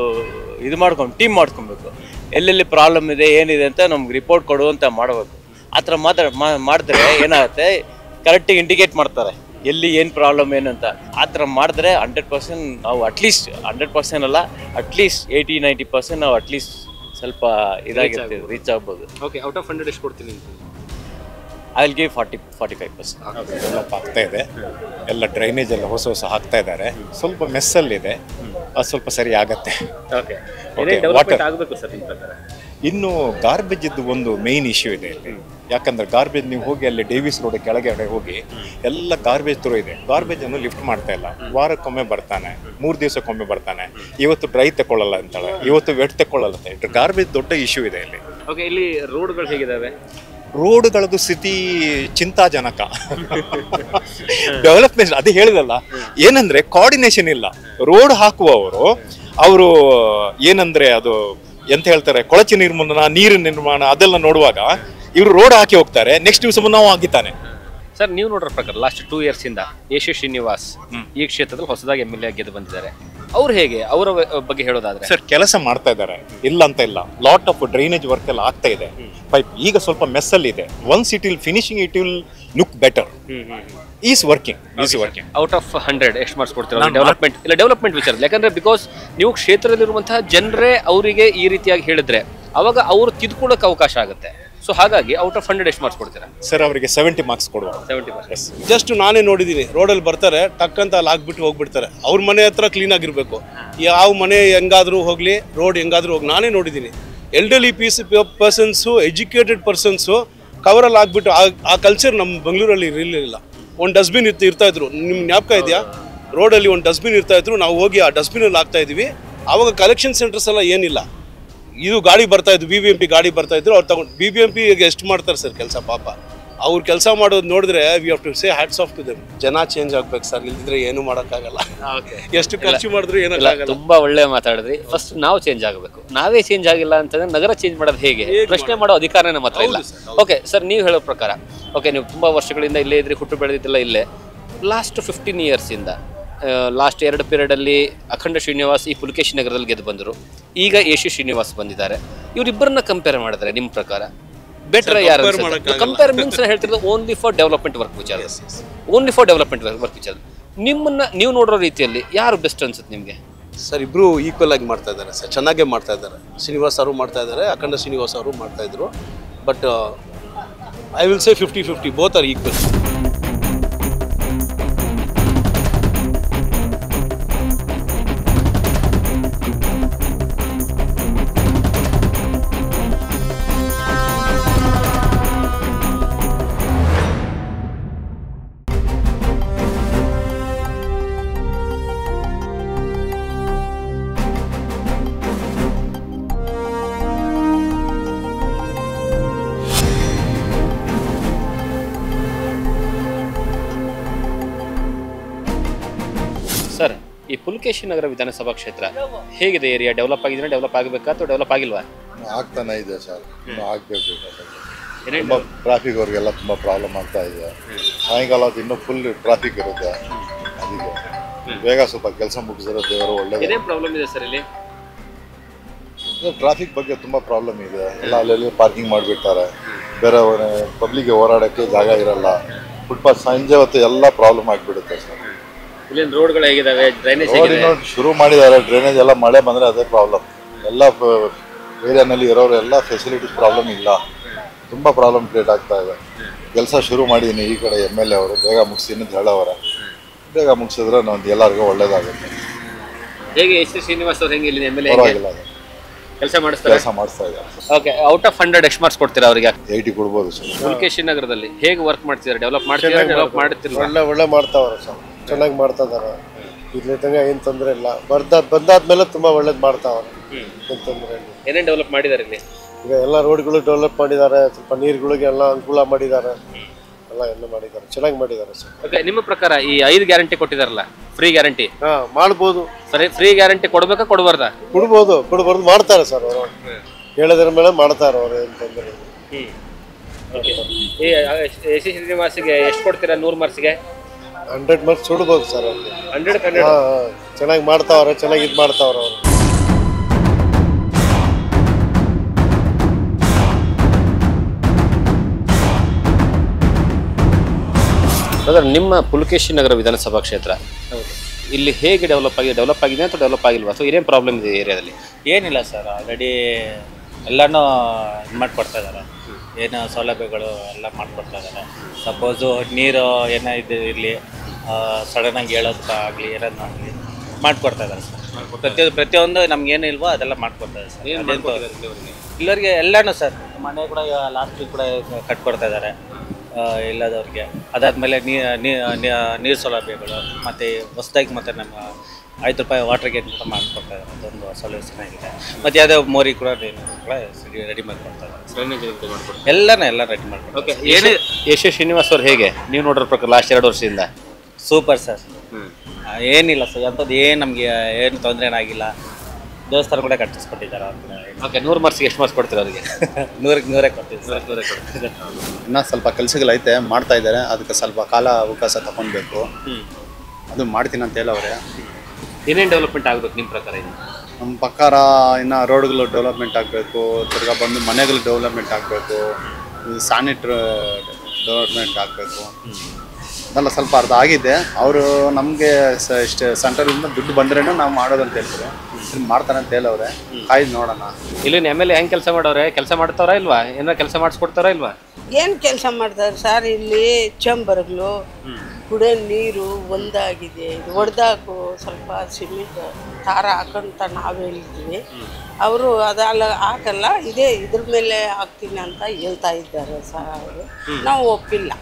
ಇದು ಮಾಡ್ಕೊಂಡು ಟೀಮ್ ಮಾಡ್ಕೊಬೇಕು. ಎಲ್ಲೆಲ್ಲಿ ಪ್ರಾಬ್ಲಮ್ ಇದೆ ಏನಿದೆ ಅಂತ ನಮ್ಗೆ ರಿಪೋರ್ಟ್ ಕೊಡುವಂತ ಮಾಡಬೇಕು. ಆ ಥರ ಮಾಡಿದ್ರೆ ಏನಾಗುತ್ತೆ, ಕರೆಕ್ಟಾಗಿ ಇಂಡಿಕೇಟ್ ಮಾಡ್ತಾರೆ ಎಲ್ಲಿ ಏನು ಪ್ರಾಬ್ಲಮ್ ಏನು ಅಂತ. ಆ ಥರ ಮಾಡಿದ್ರೆ 100% ನಾವು ಅಟ್ಲೀಸ್ಟ್ 100% ಅಲ್ಲ, ಅಟ್ಲೀಸ್ಟ್ 80-90% ನಾವು ಅಟ್ಲೀಸ್ಟ್ ಸ್ವಲ್ಪ ಇದಾಗಿರ್ತೀವಿ, ರೀಚ್ ಆಗ್ಬೋದು. ಓಕೆ, ಔಟ್ ಆಫ್ 100 ಎಷ್ಟು ಕೊಡ್ತೀನಿ? I will give 40-45%. ಡೆವಲಪ್ ಆಗ್ತಾ ಇದೆ. ಎಲ್ಲ ಡ್ರೈನೇಜ್ ಎಲ್ಲ ಹೊಸ ಹಾಕ್ತಾ ಇದ್ದಾರೆ. ಸ್ವಲ್ಪ ಮೆಸ್ಸಲ್ಲಿದೆ, ಅದು ಸ್ವಲ್ಪ ಸರಿ ಆಗತ್ತೆ. ಆಗಬೇಕು ಸರ್ ನಿಮ್ಮ ಪ್ರಕಾರ? ಇನ್ನು ಗಾರ್ಬೇಜ್ ಇದ್ದು ಒಂದು ಮೇನ್ ಇಶ್ಯೂ ಇದೆ ಇಲ್ಲಿ. ಯಾಕಂದ್ರೆ ಗಾರ್ಬೇಜ್ ನೀವು ಹೋಗಿ ಅಲ್ಲಿ ಡೇವಿಸ್ ರೋಡ್ ಕೆಳಗಡೆ ಹೋಗಿ ಎಲ್ಲ ಗಾರ್ಬೇಜ್ ಥ್ರೋ ಇದೆ. ಗಾರ್ಬೇಜ್ ಅನ್ನು ಲಿಫ್ಟ್ ಮಾಡ್ತಾ ಇಲ್ಲ. ವಾರಕ್ಕೊಮ್ಮೆ ಬರ್ತಾನೆ, 3 ದಿವಸಕ್ಕೊಮ್ಮೆ ಬರ್ತಾನೆ. ಇವತ್ತು ಡ್ರೈ ತಗೊಳ್ಳಲ್ಲ ಅಂತಾಳೆ, ಇವತ್ತು ವೆಟ್ ತಗೊಳ್ಳಲ್ಲ ಅಂತ. ಗಾರ್ಬೇಜ್ ದೊಡ್ಡ ಇಶ್ಯೂ ಇದೆ ಇಲ್ಲಿ. ಓಕೆ, ಇಲ್ಲಿ ರೋಡ್ಗಳು ಹೇಗಿದಾವೆ? ರೋಡ್ಗಳದ್ದು ಸ್ಥಿತಿ ಚಿಂತಾಜನಕ. ಡೆವಲಪ್ಮೆಂಟ್ ಅದೇ ಹೇಳಿದಲ್ಲ, ಏನಂದ್ರೆ ಕೋಆರ್ಡಿನೇಷನ್ ಇಲ್ಲ. ರೋಡ್ ಹಾಕುವವರು ಅವರು ಏನಂದ್ರೆ ಅದು ಎಂತ ಹೇಳ್ತಾರೆ, ಕೊಳಚೆ ನಿರ್ಮಾಣ, ನೀರಿನ ನಿರ್ಮಾಣ ಅದೆಲ್ಲ ನೋಡುವಾಗ ಇವರು ರೋಡ್ ಹಾಕಿ ಹೋಗ್ತಾರೆ, ನೆಕ್ಸ್ಟ್ ದಿವಸ ನಾವು ಆಗಿದ್ದಾನೆ. ಸರ್, ನೀವು ನೋಡೋ ಪ್ರಕಾರ ಲಾಸ್ಟ್ 2 years ಇಂದ AC ಶ್ರೀನಿವಾಸ್ ಈ ಕ್ಷೇತ್ರದಲ್ಲಿ ಹೊಸದಾಗಿ MLA ಗೆದ್ದು ಬಂದಿದ್ದಾರೆ. ಅವ್ರು ಹೇಗೆ, ಅವರ ಬಗ್ಗೆ ಹೇಳೋದಾದ್ರೆ? ಸರ್, ಕೆಲಸ ಮಾಡ್ತಾ ಇದ್ದಾರೆ, ಇಲ್ಲ ಅಂತ ಇಲ್ಲ. ಲಾಟ್ ಆಫ್ ಡ್ರೈನೇಜ್ ವರ್ಕ್ ಎಲ್ಲ ಆಗ್ತಾ ಇದೆ. ಪೈಪ್ ಈಗ ಸ್ವಲ್ಪ ಮೆಸ್ಸಲ್ಲಿ ಇದೆ. Once it will finishing, it will look better. Is working. Out of 100 ಎಷ್ಟು ಮಾರ್ಕ್ಸ್ ಕೊಡ್ತೀರಾ ಡೆವಲಪ್ಮೆಂಟ್ ವಿಚಾರದಲ್ಲಿ? ಯಾಕಂದ್ರೆ ಬಿಕಾಸ್ ನೀವು ಕ್ಷೇತ್ರದಲ್ಲಿರುವಂತಹ ಜನರೇ ಅವರಿಗೆ ಈ ರೀತಿಯಾಗಿ ಹೇಳಿದ್ರೆ ಅವಾಗ ಅವರು ತಿದ್ಕೊಳ್ಳೋಕೆ ಅವಕಾಶ ಆಗುತ್ತೆ. ಸೊ ಹಾಗಾಗಿ ಔಟ್ ಆಫ್ 100 ಎಷ್ಟು ಮಾರ್ಕ್ಸ್ ಕೊಡ್ತೀರಾ? ಸರ್, ಅವರಿಗೆ 70 ಮಾರ್ಕ್ಸ್ ಕೊಡುವ. 70 ಮಾರ್ಕ್ಸ್. ಜಸ್ಟ್ ನಾನೇ ನೋಡಿದ್ದೀನಿ, ರೋಡಲ್ಲಿ ಬರ್ತಾರೆ, ಟಕ್ಕಂತ ಅಲ್ಲಿ ಹಾಕ್ಬಿಟ್ಟು ಹೋಗ್ಬಿಡ್ತಾರೆ. ಅವ್ರ ಮನೆ ಹತ್ರ ಕ್ಲೀನ್ ಆಗಿರಬೇಕು. ಯಾವ ಮನೆ ಹೆಂಗಾದ್ರೂ ಹೋಗ್ಲಿ, ರೋಡ್ ಹೆಂಗಾದ್ರೂ ಹೋಗಿ ನಾನೇ ನೋಡಿದ್ದೀನಿ. ಎಲ್ಡರ್ಲಿ ಪರ್ಸನ್ಸು, ಎಜುಕೇಟೆಡ್ ಪರ್ಸನ್ಸು ಕವರಲ್ಲಿ ಹಾಕ್ಬಿಟ್ಟು ಆ ಕಲ್ಚರ್ ನಮ್ಮ ಬೆಂಗಳೂರಲ್ಲಿ ಇರಲಿಲ್ಲ. ಒಂದು ಡಸ್ಟ್ಬಿನ್ ಇರ್ತಾ ಇದ್ರು, ನಿಮ್ಗೆ ಜ್ಞಾಪಕ ಇದೆಯಾ? ರೋಡಲ್ಲಿ ಒಂದು ಡಸ್ಟ್ಬಿನ್ ಇರ್ತಾ ಇದ್ರು, ನಾವು ಹೋಗಿ ಆ ಡಸ್ಟ್ಬಿನಲ್ಲಿ ಹಾಕ್ತಾ ಇದ್ವಿ. ಆವಾಗ ಕಲೆಕ್ಷನ್ ಸೆಂಟರ್ಸ್ ಎಲ್ಲ ಏನಿಲ್ಲ. ಇದು ಗಾಡಿ ಬರ್ತಾ ಇದ್ರು, BBMP ಗಾಡಿ ಬರ್ತಾ ಇದ್ರು, ಅವ್ರು ತಗೊಂಡು BBMP ಎಷ್ಟು ಮಾಡ್ತಾರೆ ಸರ್ ಕೆಲಸ? ಪಾಪ ಅವ್ರು ಕೆಲಸ ಮಾಡೋದು ನೋಡಿದ್ರೆ we have to say hats off to them. ಜನ ಚೇಂಜ್ ಆಗ್ಬೇಕು ಸರ್, ಇಲ್ದಿದ್ರೆ ಏನು ಮಾಡೋಕ್ಕಾಗಲ್ಲ. ಎಷ್ಟು ಖರ್ಚು ಮಾಡಿದ್ರು ಏನಾಗಲ್ಲ. ತುಂಬಾ ಒಳ್ಳೆ ಮಾತಾಡಿದ್ರಿ. ಫಸ್ಟ್ ನಾವು ಚೇಂಜ್ ಆಗಬೇಕು. ನಾವೇ ಚೇಂಜ್ ಆಗಿಲ್ಲ ಅಂತಂದ್ರೆ ನಗರ ಚೇಂಜ್ ಮಾಡೋದು ಹೇಗೆ? ಪ್ರಶ್ನೆ ಮಾಡೋ ಅಧಿಕಾರ ನಮ್ಮ ಹತ್ರ ಇಲ್ಲ. ಓಕೆ ಸರ್, ನೀವು ಹೇಳೋ ಪ್ರಕಾರ, ಓಕೆ ನೀವು ತುಂಬಾ ವರ್ಷಗಳಿಂದ ಇಲ್ಲೇ ಇದ್ರಿ, ಹುಟ್ಟು ಬೆಳೆದಿದ್ದೆಲ್ಲ ಇಲ್ಲೇ. ಲಾಸ್ಟ್ 15 years ಇಂದ ಲಾಸ್ಟ್ 2 ಪೀರಿಯಡಲ್ಲಿ ಅಖಂಡ ಶ್ರೀನಿವಾಸ್ ಈ ಪುಲಕೇಶಿ ನಗರದಲ್ಲಿ ಗೆದ್ದು ಬಂದರು. ಈಗ AC ಶ್ರೀನಿವಾಸ್ ಬಂದಿದ್ದಾರೆ. ಇವರಿಬ್ಬರನ್ನ ಕಂಪೇರ್ ಮಾಡಿದ್ರೆ ನಿಮ್ಮ ಪ್ರಕಾರ ಬೆಟರ್ ಯಾರು ಕಂಪೇರ್ ಮೀನ್ಸ್ ಹೇಳ್ತಿರೋದು ಓನ್ಲಿ ಫಾರ್ ಡೆವಲಪ್ಮೆಂಟ್ ವರ್ಕ್ ವಿಚಾರ, ಓನ್ಲಿ ಫಾರ್ ಡೆವಲಪ್ಮೆಂಟ್ ವರ್ಕ್ ವಿಚಾರ. ನಿಮ್ಮನ್ನ ನೀವು ನೋಡೋ ರೀತಿಯಲ್ಲಿ ಯಾರು ಬೆಸ್ಟ್ ಅನ್ಸುತ್ತೆ ನಿಮಗೆ? ಸರ್ ಇಬ್ಬರು ಈಕ್ವಲ್ ಆಗಿ ಮಾಡ್ತಾ ಇದ್ದಾರೆ ಸರ್, ಚೆನ್ನಾಗೇ ಮಾಡ್ತಾ ಇದ್ದಾರೆ. ಶ್ರೀನಿವಾಸ್ ಅವರು ಮಾಡ್ತಾ ಇದ್ದಾರೆ, ಅಖಂಡ ಶ್ರೀನಿವಾಸ್ ಅವರು ಮಾಡ್ತಾ ಇದ್ರು. But I will say 50-50, both are equal. Sir, ಈ ಪುಲಕೇಶಿ ನಗರ ವಿಧಾನಸಭಾ ಕ್ಷೇತ್ರ ಹೇಗಿದೆ? ಏರಿಯಾ ಡೆವಲಪ್ ಆಗಿದೆ, ಡೆವಲಪ್ ಆಗಬೇಕಾ ಅಥವಾ ಡೆವಲಪ್ ಆಗಿಲ್ವಾ? ಆಗ್ತಾನೆ ಇದೆ ಸರ್, ಆಗಬೇಕು. ತುಂಬ ಟ್ರಾಫಿಕ್ ಅವ್ರಿಗೆಲ್ಲ ತುಂಬ ಪ್ರಾಬ್ಲಮ್ ಆಗ್ತಾ ಇದೆ. ಸಾಯಂಕಾಲ ಹೊತ್ತು ಇನ್ನೂ ಫುಲ್ ಟ್ರಾಫಿಕ್ ಇರುತ್ತೆ. ಅದಕ್ಕೆ ಬೇಗ ಸ್ವಲ್ಪ ಕೆಲಸ ಮುಗಿಸಿದ್ರೆ ದೇವರು ಒಳ್ಳೆಯದು. ಪ್ರಾಬ್ಲಮ್ ಇದೆ ಸರ್ ಇಲ್ಲಿ? ಟ್ರಾಫಿಕ್ ಬಗ್ಗೆ ತುಂಬ ಪ್ರಾಬ್ಲಮ್ ಇದೆ. ಎಲ್ಲ ಅಲ್ಲೆಲ್ಲಿ ಪಾರ್ಕಿಂಗ್ ಮಾಡಿಬಿಡ್ತಾರೆ, ಬೇರೆ ಪಬ್ಲಿಕ್ಗೆ ಓಡಾಡೋಕ್ಕೆ ಜಾಗ ಇರಲ್ಲ. ಫುಟ್ಪಾತ್ ಸಂಜೆ ಹೊತ್ತು ಎಲ್ಲ ಪ್ರಾಬ್ಲಮ್ ಆಗಿಬಿಡುತ್ತೆ ಸರ್. ಇಲ್ಲಿನ ರೋಡ್ಗಳು ಹೇಗಿದಾವೆ? ಡ್ರೈನೇಜ್ ಶುರು ಮಾಡಿದ್ದಾರೆ, ಡ್ರೈನೇಜ್ ಎಲ್ಲ ಮಳೆ ಬಂದರೆ ಅದೇ ಪ್ರಾಬ್ಲಮ್. ಎಲ್ಲ ಏರಿಯಾನಲ್ಲಿ ಇರೋರು ಎಲ್ಲ ಫೆಸಿಲಿಟೀಸ್ ಪ್ರಾಬ್ಲಮ್ ಇಲ್ಲ, ತುಂಬ ಪ್ರಾಬ್ಲಮ್ ಕ್ರಿಯೇಟ್ ಆಗ್ತಾ ಇದೆ. ಕೆಲಸ ಶುರು ಮಾಡಿದ್ದೀನಿ ಈ ಕಡೆ MLA ಅವರು, ಬೇಗ ಮುಗಿಸ್ತೀನಿ ಅಂತ ಹೇಳೋರೆ. ಬೇಗ ಮುಗಿಸಿದ್ರೆ ನಾವು ಎಲ್ಲರಿಗೂ ಒಳ್ಳೇದಾಗುತ್ತೆ. ಹೇಗೆ ಎಸ್ ಶ್ರೀನಿವಾಸ್ ಅವ್ರು ಹೆಂಗೆ ಇಲ್ಲಿ MLA ಪರವಾಗಿಲ್ಲ, ಕೆಲಸ ಮಾಡಿಸ್ತಾ ಇದ್ದಾರೆ? ಓಕೆ, ಔಟ್ ಆಫ್ 100 ಎಷ್ಟು ಮಾರ್ಕ್ಸ್ ಕೊಡ್ತೀರಾ ಅವರಿಗೆ? 80 ಕೊಡ್ಬೋದು ಸರ್. ಪುಲಕೇಶಿ ನಗರದಲ್ಲಿ ಹೇಗೆ ವರ್ಕ್ ಮಾಡ್ತಿದ್ದಾರೆ? ಡೆವಲಪ್ ಮಾಡ್ತಿದ್ದಾರೆ, ಡೆವಲಪ್ ಮಾಡ್ತಿಲ್ಲ? ಒಳ್ಳೆ ಮಾಡ್ತಾವ್ರೆ ಸರ್, ಚೆನ್ನಾಗಿ ಮಾಡ್ತಾ ಇದಾರೆ. ಇಲ್ಲಿದ್ದಂಗೆ ಏನು ತೊಂದರೆ ಇಲ್ಲ. ಬಂದಾದ್ಮೇಲೆ ತುಂಬ ಒಳ್ಳೇದು ಮಾಡ್ತಾವ್ರೆ, ಏನು ತೊಂದರೆ ಇಲ್ಲ. ಏನೇನು ಡೆವಲಪ್ ಮಾಡಿದ್ದಾರೆ ಇಲ್ಲಿ? ಈಗ ಎಲ್ಲ ರೋಡ್ಗಳು ಡೆವಲಪ್ ಮಾಡಿದ್ದಾರೆ, ಸ್ವಲ್ಪ ನೀರುಗಳಿಗೆ ಎಲ್ಲ ಅನುಕೂಲ ಮಾಡಿದ್ದಾರೆ, ಎಲ್ಲ ಮಾಡಿದ್ದಾರೆ, ಚೆನ್ನಾಗಿ ಮಾಡಿದ್ದಾರೆ ಸರ್. ಓಕೆ, ನಿಮ್ಮ ಪ್ರಕಾರ ಈ 5 ಗ್ಯಾರಂಟಿ ಕೊಟ್ಟಿದಾರಲ್ಲ, ಫ್ರೀ ಗ್ಯಾರಂಟಿ ಮಾಡ್ಬೋದು ಸರಿ? ಫ್ರೀ ಗ್ಯಾರಂಟಿ ಕೊಡ್ಬೇಕಾ ಕೊಡಬಾರ್ದಾ? ಕೊಡ್ಬಾರ್ದು ಮಾಡ್ತಾರೆ ಸರ್ ಅವರು, ಹೇಳಿದ್ರ ಮೇಲೆ ಮಾಡ್ತಾರೆ ಅವರು, ಏನು ತೊಂದರೆ ಇಲ್ಲ. ಎಸ್ ಶ್ರೀನಿವಾಸಿಗೆ ಎಷ್ಟು ಕೊಡ್ತೀರಾ 100 ಮಾರ್ಕ್ಸ್ಗೆ? 100 ಮಾರ್ಕ್ಸ್ ಕೊಡ್ಬೋದು ಸರ್ ಅವ್ರಿಗೆ. 100 ಚೆನ್ನಾಗಿ ಮಾಡ್ತಾವ್ರೆ, ಚೆನ್ನಾಗಿ ಇದು ಮಾಡ್ತಾವ್ರೆ ಅವರು. ಅದರ ನಿಮ್ಮ ಪುಲಕೇಶಿ ನಗರ ವಿಧಾನಸಭಾ ಕ್ಷೇತ್ರ ಇಲ್ಲಿ ಹೇಗೆ ಡೆವಲಪ್ ಆಗಿದೆ ಅಥವಾ ಡೆವಲಪ್ ಆಗಿಲ್ವಾ, ಅಥವಾ ಏನೇನು ಪ್ರಾಬ್ಲಮ್ ಇದೆ ಏರಿಯಾದಲ್ಲಿ? ಏನಿಲ್ಲ ಸರ್, ಆಲ್ರೆಡಿ ಎಲ್ಲನೂ ಇದು ಮಾಡಿಕೊಡ್ತಾ ಇದ್ದಾರೆ. ಏನು ಸೌಲಭ್ಯಗಳು ಎಲ್ಲ ಮಾಡಿಕೊಡ್ತಾ ಇದ್ದಾರೆ. ಸಪೋಸು ನೀರು ಏನೋ ಇದು ಇರಲಿ, ಸಡನ್ನಾಗಿ ಹೇಳೋದಕ್ಕಾಗಲಿ ಏನಾದ್ರು ಆಗಲಿ ಮಾಡಿಕೊಡ್ತಾ ಇದ್ದಾರೆ ಸರ್. ಪ್ರತಿಯೊಂದು ನಮ್ಗೇನು ಇಲ್ವೋ ಅದೆಲ್ಲ ಮಾಡಿಕೊಡ್ತಾ ಇದ್ದಾರೆ ಸರ್. ಇಲ್ಲವ್ರಿಗೆ ಎಲ್ಲನೂ ಸರ್, ಮನೆ ಕೂಡ ಲಾಸ್ಟ್ ವೀಕ್ ಕೂಡ ಕಟ್ಕೊಡ್ತಾ ಇದ್ದಾರೆ ಇಲ್ಲದವ್ರಿಗೆ. ಅದಾದಮೇಲೆ ನೀರು ಸೌಲಭ್ಯಗಳು ಮತ್ತು ಹೊಸದಾಗಿ ಮತ್ತು ನಮ್ಮ 5 ರೂಪಾಯಿ ವಾಟರ್ ಗೇಟ್ ಕೂಡ ಮಾಡಿಕೊಡ್ತಾ ಇದ್ದಾರೆ. ಅದೊಂದು ಸೌಲಭ್ಯ ಚೆನ್ನಾಗಿದೆ. ಮತ್ತು ಯಾವುದೇ ಮೋರಿ ಕೂಡ ರೆಡಿ ಮಾಡಿಕೊಡ್ತಾ ಇದ್ದಾರೆ. ಎಲ್ಲ ರೆಡಿ ಮಾಡ್ಕೊಡ್ತಾರೆ. ಓಕೆ, ಏನೇ ಎಸ್ ಶ್ರೀನಿವಾಸ್ ಅವ್ರು ಹೇಗೆ ನೀವು ನೋಡೋ ಪ್ರಕಾರ ಲಾಸ್ಟ್ 2 ವರ್ಷದಿಂದ? ಸೂಪರ್ ಸರ್, ಏನಿಲ್ಲ ಸರ್, ಅಂಥದ್ದು ಏನು ನಮಗೆ ಏನು ತೊಂದರೆ ಏನಾಗಿಲ್ಲ. ದೇವಸ್ಥಾನ ಕೂಡ ಕಟ್ಟಿಸ್ಕೊಟ್ಟಿದ್ದಾರೆ. ಓಕೆ, 100 ಮಾರ್ಕ್ಸ್ಗೆ ಎಷ್ಟು ಮಾರ್ಕ್ಸ್ ಕೊಡ್ತೀರಾ ಅವರಿಗೆ? 100 ಕೊಡ್ತೀವಿ. ಇನ್ನೂ ಸ್ವಲ್ಪ ಕೆಲಸಗಳೈತೆ, ಮಾಡ್ತಾ ಇದ್ದಾರೆ. ಅದಕ್ಕೆ ಸ್ವಲ್ಪ ಕಾಲ ಅವಕಾಶ ತಗೊಳ್ಬೇಕು. ಅದು ಮಾಡ್ತೀನಿ ಅಂತ ಹೇಳವ್ರೆ. ಏನೇನು ಡೆವಲಪ್ಮೆಂಟ್ ಆಗಬೇಕು ನಿಮ್ಮ ಪ್ರಕಾರ? ನಮ್ಮ ಪ್ರಕಾರ ಇನ್ನು ರೋಡ್ಗಳು ಡೆವಲಪ್ಮೆಂಟ್ ಆಗಬೇಕು, ತಿರ್ಗಾ ಬಂದು ಮನೆಗಳು ಡೆವಲಪ್ಮೆಂಟ್ ಆಗಬೇಕು, ಸ್ಯಾನಿಟ್ರಿ ಡೆವಲಪ್ಮೆಂಟ್ ಆಗಬೇಕು. ಅದೆಲ್ಲ ಸ್ವಲ್ಪ ಅರ್ಧ ಆಗಿದೆ. ಅವರು ನಮಗೆ ಇಷ್ಟು ಸೆಂಟ್ರಲಿಂದ ದುಡ್ಡು ಬಂದ್ರೇನು ನಾವು ಮಾಡೋದಂತ ಹೇಳ್ತಾರೆ. ಮಾಡ್ತಾರೆ ಅಂತ ಹೇಳವ್ರೆ, ಕಾಯ್ದು ನೋಡೋಣ. ಇಲ್ಲಿ MLA ಹೆಂಗೆ ಕೆಲಸ ಮಾಡೋರೆ? ಕೆಲಸ ಮಾಡ್ತಾರಾ ಇಲ್ವಾ? ಏನೋ ಕೆಲಸ ಮಾಡಿಸ್ಕೊಡ್ತಾರಾ ಇಲ್ವಾ? ಏನು ಕೆಲಸ ಮಾಡ್ತಾರೆ ಸರ್? ಇಲ್ಲಿ ಚಂಬರ್ಗಳು, ಕುಡಿಯೋ ನೀರು ಒಂದಾಗಿದೆ. ಇದು ಹೊಡೆದಾಕು ಸ್ವಲ್ಪ ಸಿಮೆಂಟ್ ತಾರ ಹಾಕಂತ ನಾವು ಹೇಳಿದ್ವಿ. ಅವರು ಅದೆಲ್ಲ ಹಾಕಲ್ಲ, ಇದ್ರ ಮೇಲೆ ಹಾಕ್ತೀನಿ ಅಂತ ಹೇಳ್ತಾ ಇದ್ದಾರೆ ಸರ್ ಅವರು. ನಾವು ಒಪ್ಪಿಲ್ಲ,